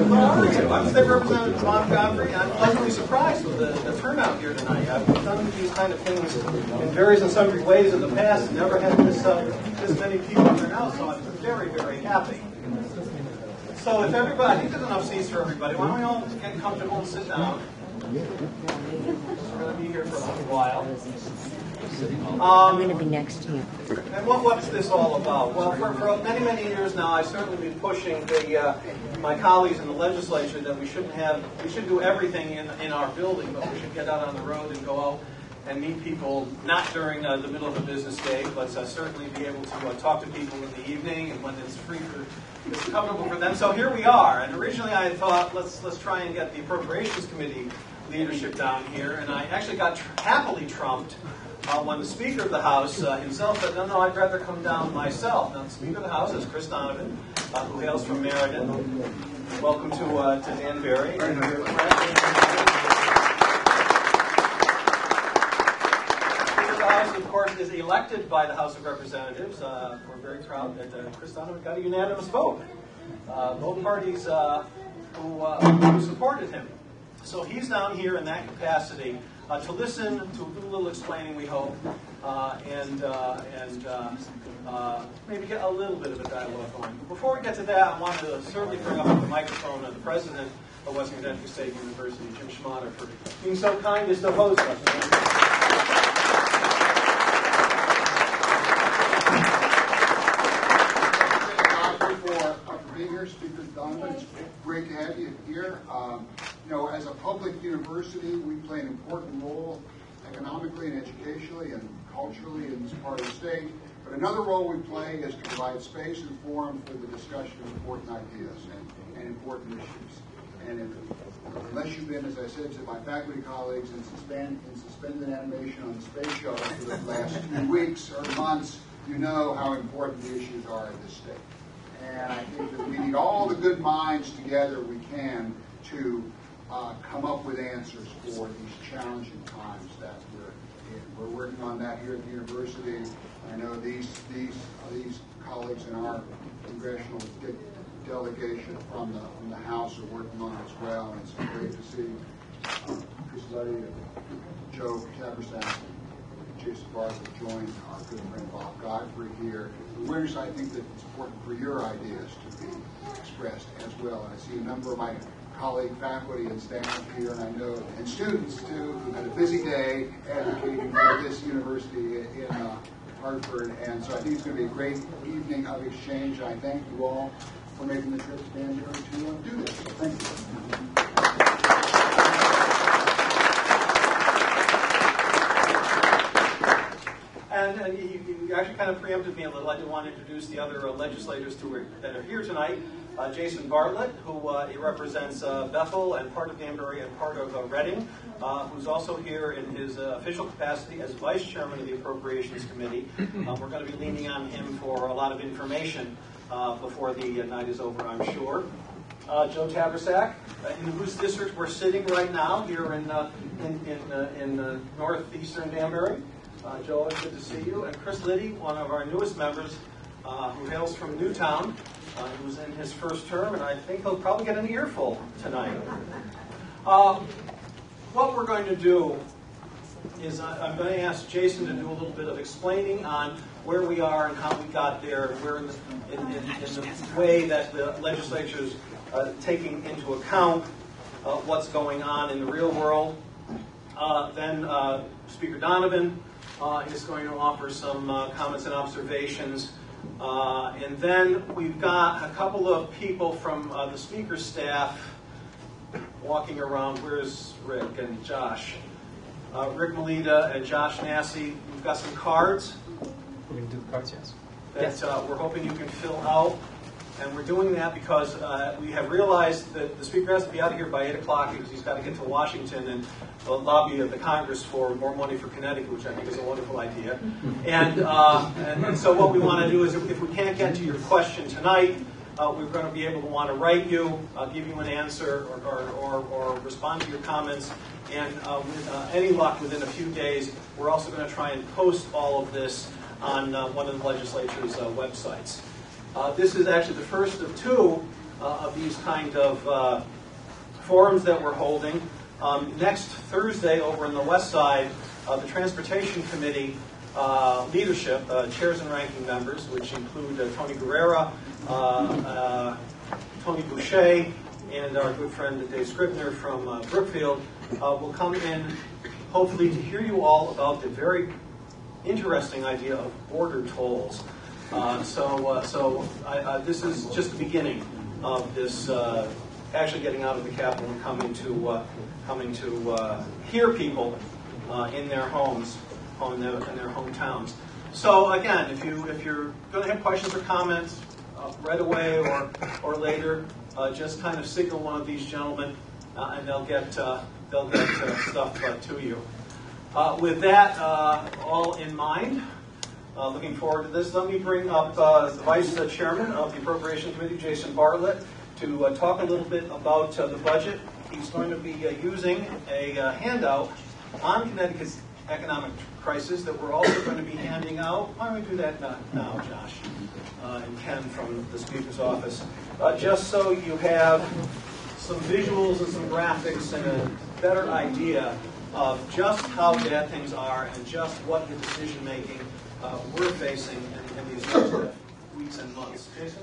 How are you? I'm State Representative Bob Godfrey. I'm pleasantly surprised with the turnout here tonight. I've done these kind of things in various and sundry ways in the past and never had this many people turn out, so I'm very, very happy. So if everybody, I think there's enough seats for everybody. Why don't we all get comfortable and sit down? We're going to be here for a little while. I'm going to be next to you. And what's this all about? Well, for many, many years now, I've certainly been pushing my colleagues in the legislature that we should do everything in our building, but we should get out on the road and go out and meet people, not during the middle of a business day, but certainly be able to talk to people in the evening and when it's free it's comfortable for them. So here we are. And originally I had thought, let's try and get the Appropriations Committee leadership down here, and I actually got happily trumped when the Speaker of the House himself said, no, I'd rather come down myself. Now, the Speaker of the House is Chris Donovan, who hails from Meriden. Welcome to Danbury. Speaker of the House, of course, is elected by the House of Representatives. We're very proud that Chris Donovan got a unanimous vote. Both parties who supported him. So he's down here in that capacity to listen, to do a little explaining, we hope, and maybe get a little bit of a dialogue going. But before we get to that, I wanted to certainly bring up the microphone the President of Western Connecticut State University, Jim Schmatter, for being so kind as to host us. For being here, Speaker Donovan. It's great to have you here. As a public university, we play an important role economically and educationally and culturally in this part of the state. But another role we play is to provide space and forum for the discussion of important ideas and important issues. And unless you've been, as I said to my faculty colleagues, in suspended animation on the space shuttle for the last few weeks or months, you know how important the issues are in this state. And I think that we need all the good minds together we can to come up with answers for these challenging times that we're in. We're working on that here at the university. I know these colleagues in our congressional delegation from the House are working on it as well. And it's great to see Chris Luddy, Joe Tabersack, and Jason Bartlett join our good friend Bob Godfrey here. Winners, I think that it's important for your ideas to be expressed as well. And I see a number of my colleague faculty and staff here, and I know, and students too, who've had a busy day advocating for this university in Hartford. And so I think it's going to be a great evening of exchange. I thank you all for making the trip to Danbury to do this. So thank you. And you actually kind of preempted me a little. I did want to introduce the other legislators that are here tonight. Jason Bartlett, who he represents Bethel and part of Danbury and part of Reading, who's also here in his official capacity as Vice Chairman of the Appropriations Committee. We're going to be leaning on him for a lot of information before the night is over, I'm sure. Joe Tabersack, in whose district we're sitting right now here in northeastern Danbury. Joe, it's good to see you. And Chris Liddy, one of our newest members, who hails from Newtown, who's in his first term, and I think he'll probably get an earful tonight. What we're going to do is I'm going to ask Jason to do a little bit of explaining on where we are and how we got there, and where in the way that the legislature's taking into account what's going on in the real world. Then Speaker Donovan is going to offer some comments and observations. And then we've got a couple of people from the Speaker's staff walking around. Where's Rick and Josh? Rick Melita and Josh Massey. We've got some cards. We're going to do the cards, yes. That we're hoping you can fill out. And we're doing that because we have realized that the Speaker has to be out of here by 8 o'clock because he's got to get to Washington and lobby of the Congress for more money for Connecticut, which I think is a wonderful idea. And so what we want to do is, if we can't get to your question tonight, we're going to be able to want to write you, give you an answer, or respond to your comments. And with any luck, within a few days, we're also going to try and post all of this on one of the legislature's websites. This is actually the first of two of these kind of forums that we're holding. Next Thursday, over on the west side, the Transportation Committee leadership, chairs and ranking members, which include Tony Guerrera, Tony Boucher, and our good friend Dave Scribner from Brookfield, will come in hopefully to hear you all about the very interesting idea of border tolls. This is just the beginning of this actually getting out of the Capitol and coming to hear people in their homes, in their hometowns. So again, if you're going to have questions or comments right away or later, just kind of signal one of these gentlemen, and they'll get stuff to you. With that all in mind, looking forward to this, let me bring up the Vice Chairman of the Appropriation Committee, Jason Bartlett, to talk a little bit about the budget. He's going to be using a handout on Connecticut's economic crisis that we're also going to be handing out. Why don't we do that now, Josh and Ken from the Speaker's office, just so you have some visuals and some graphics and a better idea of just how bad things are and just what the decision making we're facing in these next weeks and months. Jason?